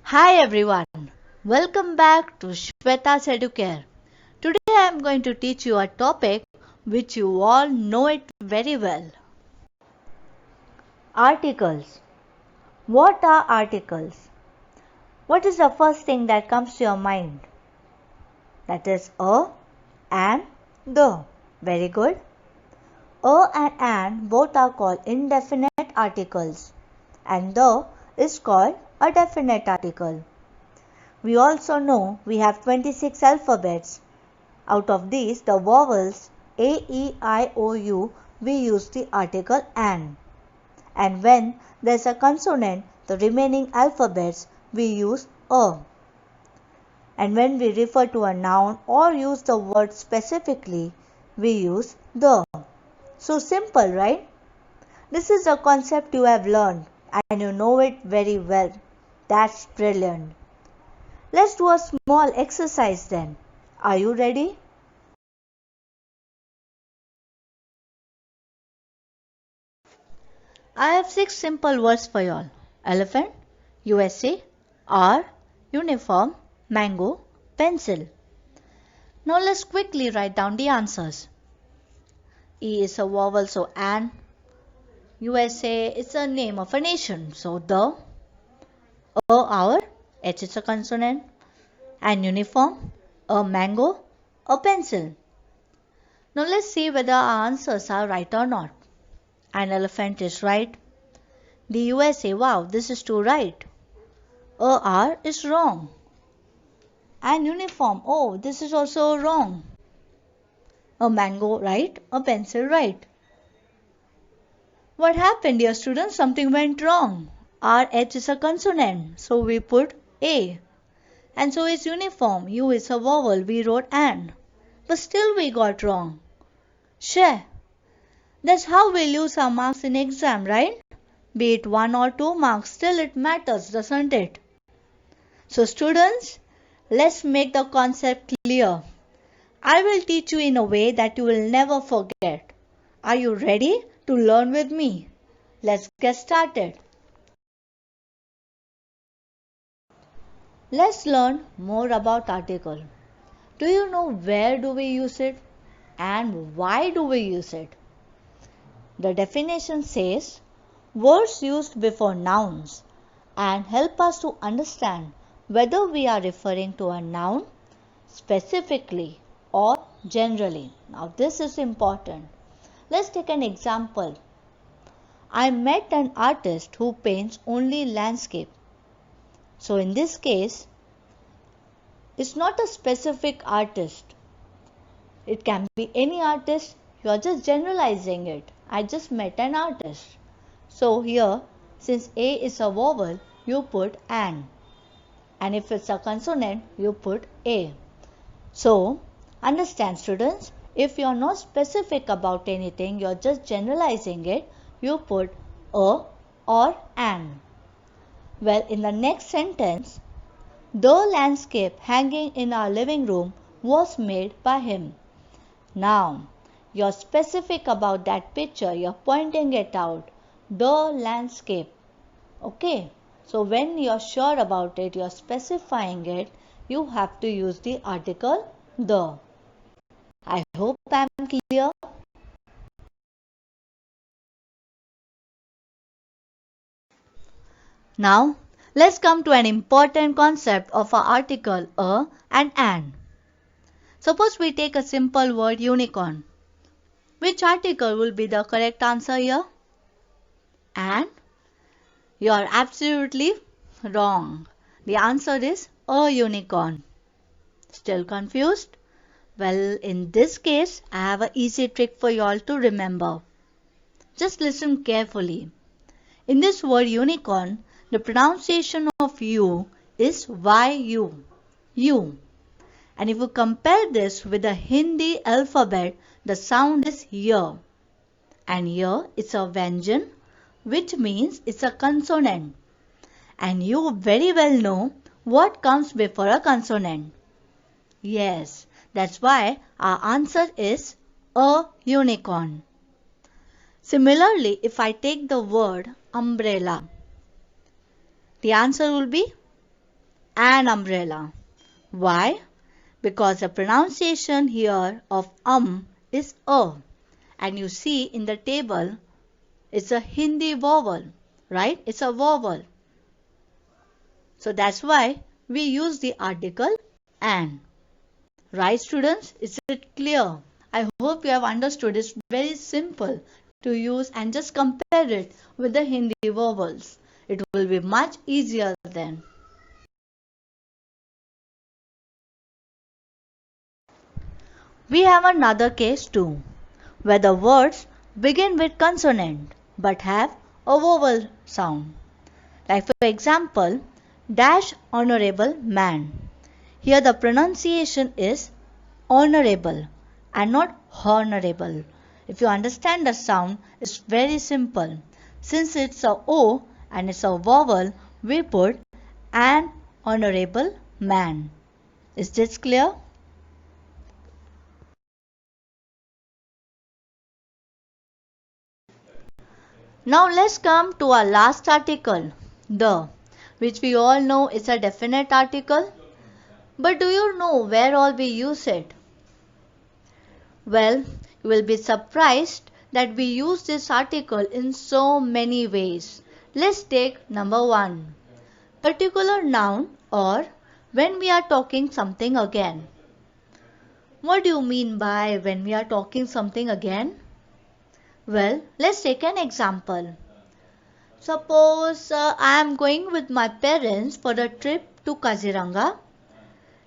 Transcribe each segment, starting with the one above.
Hi everyone, welcome back to Shweta's Educare. Today I am going to teach you a topic which you all know it very well. Articles. What are articles? What is the first thing that comes to your mind? That is a and the. Very good. A and an both are called indefinite articles and the is called a definite article. We also know we have 26 alphabets. Out of these, the vowels A, E, I, O, U, we use the article an. And when there is a consonant, the remaining alphabets, we use a. And when we refer to a noun or use the word specifically, we use the. So simple, right? This is a concept you have learned and you know it very well. That's brilliant. Let's do a small exercise then. Are you ready? I have 6 simple words for you all. Elephant, USA, R, uniform, mango, pencil. Now let's quickly write down the answers. E is a vowel, so an. USA is a name of a nation, so the. Our. H is a consonant. And uniform, a mango, a pencil. Now let's see whether our answers are right or not. An elephant is right. The USA, wow, this is too right. R is wrong. And uniform, oh, this is also wrong. A mango, right? A pencil, right? What happened, dear students? Something went wrong. RH is a consonant, so we put A. And so is uniform. U is a vowel, we wrote an. But still we got wrong. Share. That's how we lose our marks in exam, right? Be it 1 or 2 marks, still it matters, doesn't it? So students, let's make the concept clear. I will teach you in a way that you will never forget. Are you ready to learn with me? Let's get started. Let's learn more about article. Do you know where do we use it and why do we use it? The definition says words used before nouns and help us to understand whether we are referring to a noun specifically or generally. Now this is important. Let's take an example. I met an artist who paints only landscape. So in this case, it's not a specific artist. It can be any artist. You are just generalizing it. I just met an artist. So here, since A is a vowel, you put an. And if it's a consonant, you put A. So, understand students, if you are not specific about anything, you are just generalizing it, you put a or an. Well, in the next sentence, the landscape hanging in our living room was made by him. Now, you're specific about that picture, you're pointing it out. The landscape. Okay, so when you're sure about it, you're specifying it, you have to use the article the. I hope I'm clear. Now, let's come to an important concept of our article a and an. Suppose we take a simple word unicorn. Which article will be the correct answer here? An? You are absolutely wrong. The answer is a unicorn. Still confused? Well, in this case, I have an easy trick for you all to remember. Just listen carefully. In this word unicorn, the pronunciation of U is YU. U. And if you compare this with the Hindi alphabet, the sound is Y. And Y is a Vyanjan, which means it's a consonant. And you very well know what comes before a consonant. Yes, that's why our answer is a unicorn. Similarly, if I take the word umbrella, the answer will be an umbrella. Why? Because the pronunciation here of is a, and you see in the table it's a Hindi vowel, right? It's a vowel. So that's why we use the article an. Right, students? Is it clear? I hope you have understood. It's very simple to use and just compare it with the Hindi vowels. It will be much easier then. We have another case too, where the words begin with consonant but have a vowel sound. Like for example, dash honorable man. Here the pronunciation is honorable and not honorable. If you understand the sound, it's very simple. Since it's a O and it's a vowel, we put an honorable man. Is this clear? Now let's come to our last article, the, which we all know is a definite article. But do you know where all we use it? Well, you will be surprised that we use this article in so many ways. Let's take number 1. Particular noun or when we are talking something again. What do you mean by when we are talking something again? Well, let's take an example. Suppose I am going with my parents for a trip to Kaziranga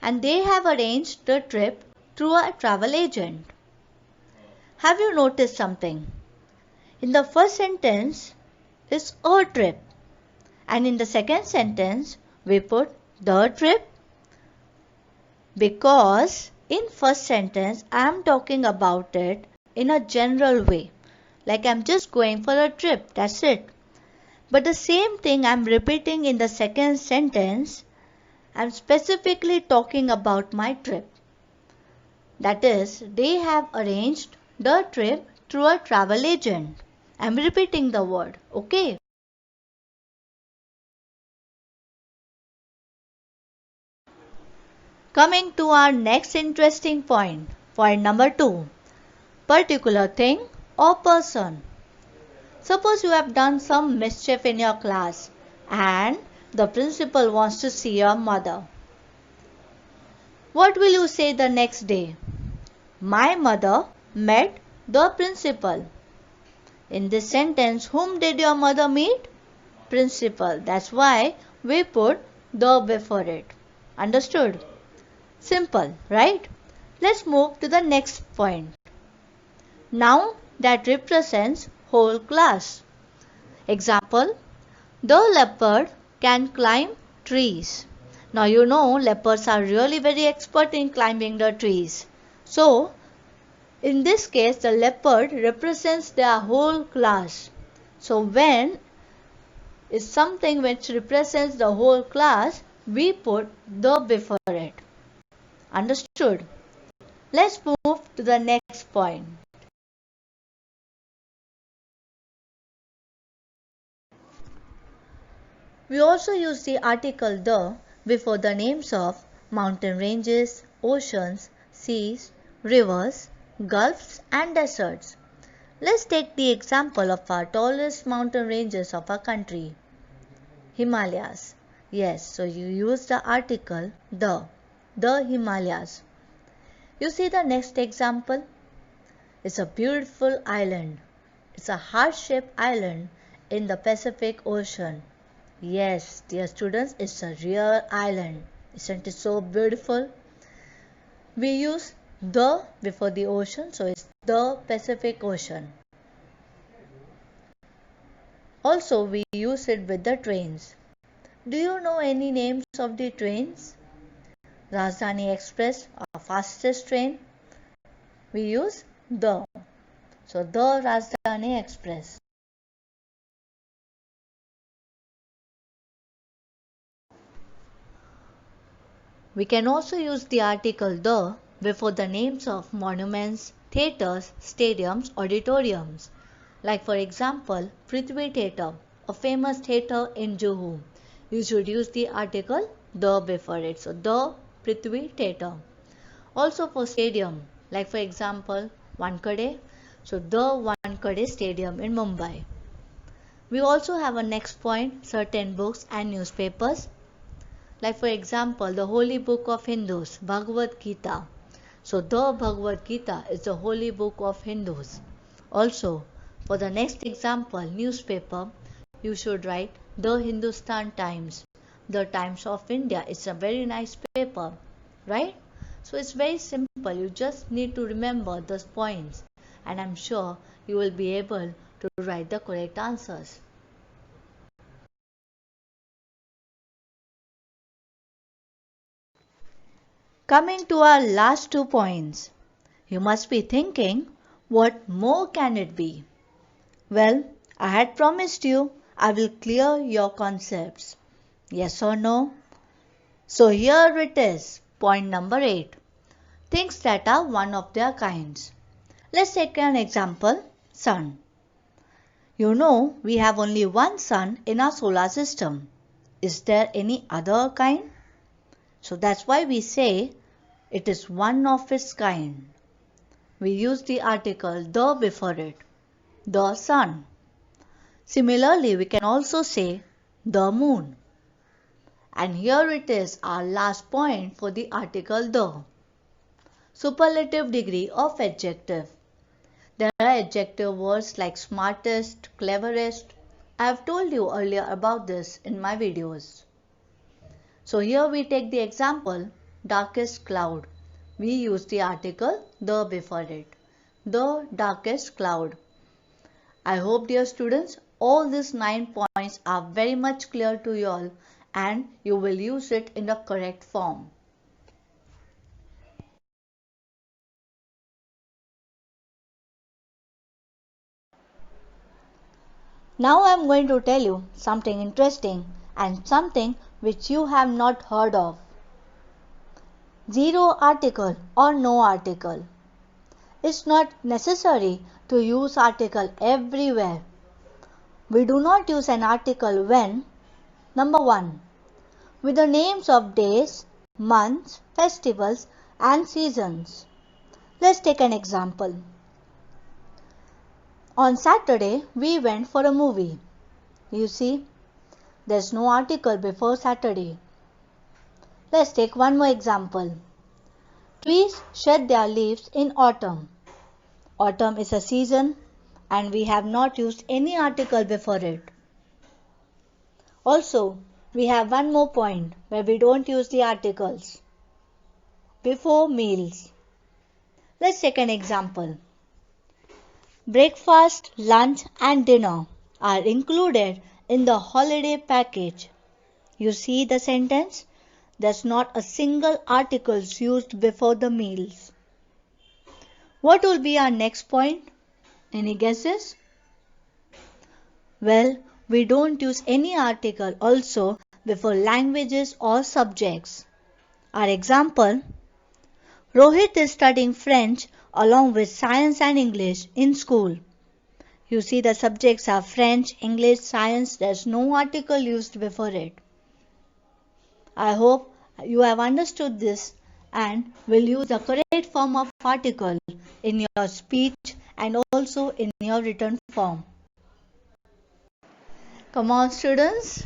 and they have arranged the trip through a travel agent. Have you noticed something? In the first sentence is a trip and in the second sentence we put the trip because in first sentence I am talking about it in a general way. Like I'm just going for a trip, that's it. But the same thing I'm repeating in the second sentence, I'm specifically talking about my trip. That is, they have arranged the trip through a travel agent. I'm repeating the word, okay? Coming to our next interesting point number 2. Particular thing or person. Suppose you have done some mischief in your class and the principal wants to see your mother. What will you say the next day? My mother met the principal. In this sentence, whom did your mother meet? Principal. That's why we put the before it. Understood? Simple, right? Let's move to the next point. Noun that represents whole class. Example, the leopard can climb trees. Now you know leopards are really very expert in climbing the trees. So, in this case the leopard represents their whole class. So when is something which represents the whole class, we put the before it. Understood? Let's move to the next point. We also use the article the before the names of mountain ranges, oceans, seas, rivers, gulfs and deserts. Let's take the example of our tallest mountain ranges of our country, Himalayas. Yes, so you use the article the Himalayas. You see the next example? It's a beautiful island. It's a heart-shaped island in the Pacific Ocean. Yes, dear students, it's a real island. Isn't it so beautiful? We use the before the ocean, so it's the Pacific Ocean. Also, we use it with the trains. Do you know any names of the trains? Rajdhani Express, our fastest train. We use the. So, the Rajdhani Express. We can also use the article the before the names of monuments, theatres, stadiums, auditoriums. Like for example, Prithvi Theatre, a famous theatre in Juhu. you should use the article the before it. So the Prithvi Theatre. Also for stadium, like for example, Wankhede. So the Wankhede Stadium in Mumbai. We also have a next point, certain books and newspapers. Like for example, the holy book of Hindus, Bhagavad Gita. So the Bhagavad Gita is the holy book of Hindus. Also, for the next example, newspaper, you should write the Hindustan Times. The Times of India is a very nice paper, right? So it's very simple. You just need to remember those points, and I'm sure you will be able to write the correct answers. Coming to our last 2 points, you must be thinking, what more can it be? Well, I had promised you I will clear your concepts. Yes or no? So here it is, point number 8. Things that are one of their kinds. Let's take an example, sun. You know we have only one sun in our solar system. Is there any other kind? So that's why we say it is one of its kind. We use the article the before it, the sun. Similarly, we can also say the moon. And here it is, our last point for the article the. Superlative degree of adjective. There are adjective words like smartest, cleverest. I have told you earlier about this in my videos. So here we take the example darkest cloud. We use the article the before it. The darkest cloud. I hope, dear students, all these 9 points are very much clear to you all and you will use it in the correct form. Now I am going to tell you something interesting and something which you have not heard of. Zero article or no article. It's not necessary to use article everywhere. We do not use an article when, number 1, with the names of days, months, festivals and seasons. Let's take an example. On Saturday, we went for a movie. You see, there's no article before Saturday. Let's take one more example. Trees shed their leaves in autumn. Autumn is a season and we have not used any article before it. Also, we have one more point where we don't use the articles. Before meals. Let's take an example. Breakfast, lunch and dinner are included in the holiday package. You see the sentence? There's not a single article used before the meals. What will be our next point? Any guesses? Well, we don't use any article also before languages or subjects. Our example, Rohit is studying French along with science and English in school. You see the subjects are French, English, science. There's no article used before it. I hope you have understood this and will use the correct form of article in your speech and also in your written form. Come on students,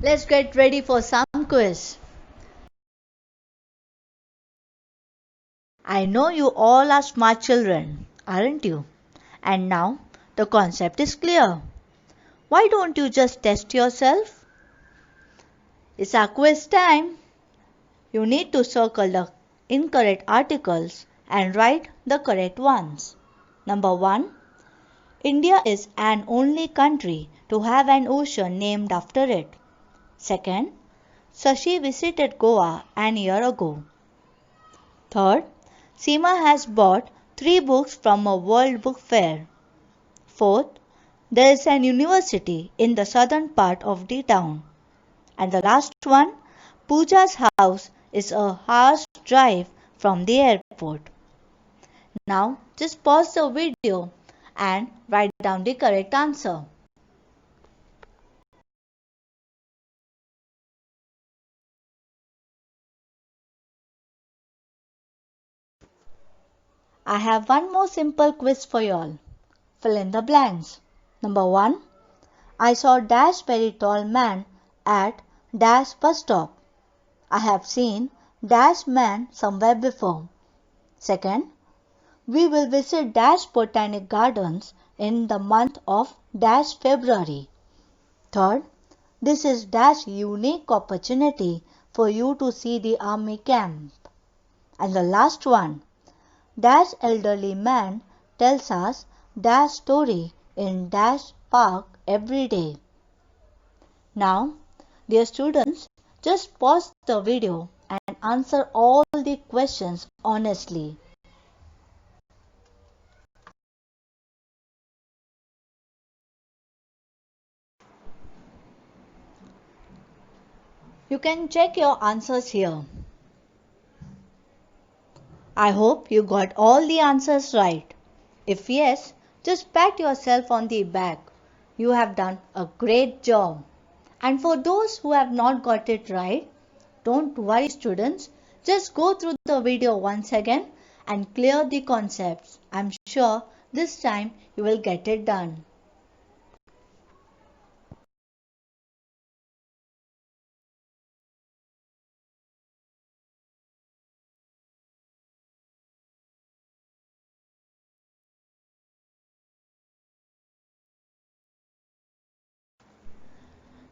let's get ready for some quiz. I know you all are smart children, aren't you? And now the concept is clear. Why don't you just test yourself? It's our quiz time. You need to circle the incorrect articles and write the correct ones. Number 1. India is an only country to have an ocean named after it. Second, Sashi visited Goa an year ago. Third, Seema has bought 3 books from a World Book Fair. Fourth, there is an university in the southern part of the town. And the last one, Pooja's house is a hour's drive from the airport. Now just pause the video and write down the correct answer. I have one more simple quiz for you all. Fill in the blanks. Number 1. I saw dash very tall man at dash bus stop. I have seen dash man somewhere before. Second, we will visit dash botanic gardens in the month of dash February. Third, this is dash unique opportunity for you to see the army camp. And the last one, dash elderly man tells us dash story in dash park every day. Now, dear students, just pause the video and answer all the questions honestly. You can check your answers here. I hope you got all the answers right. If yes, just pat yourself on the back. You have done a great job. And for those who have not got it right, don't worry students. Just go through the video once again and clear the concepts. I'm sure this time you will get it done.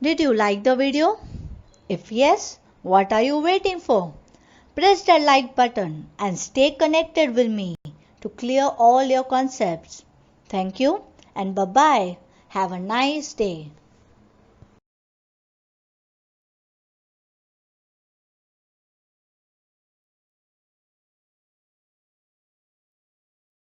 Did you like the video? If yes, what are you waiting for? Press the like button and stay connected with me to clear all your concepts. Thank you and bye bye. Have a nice day.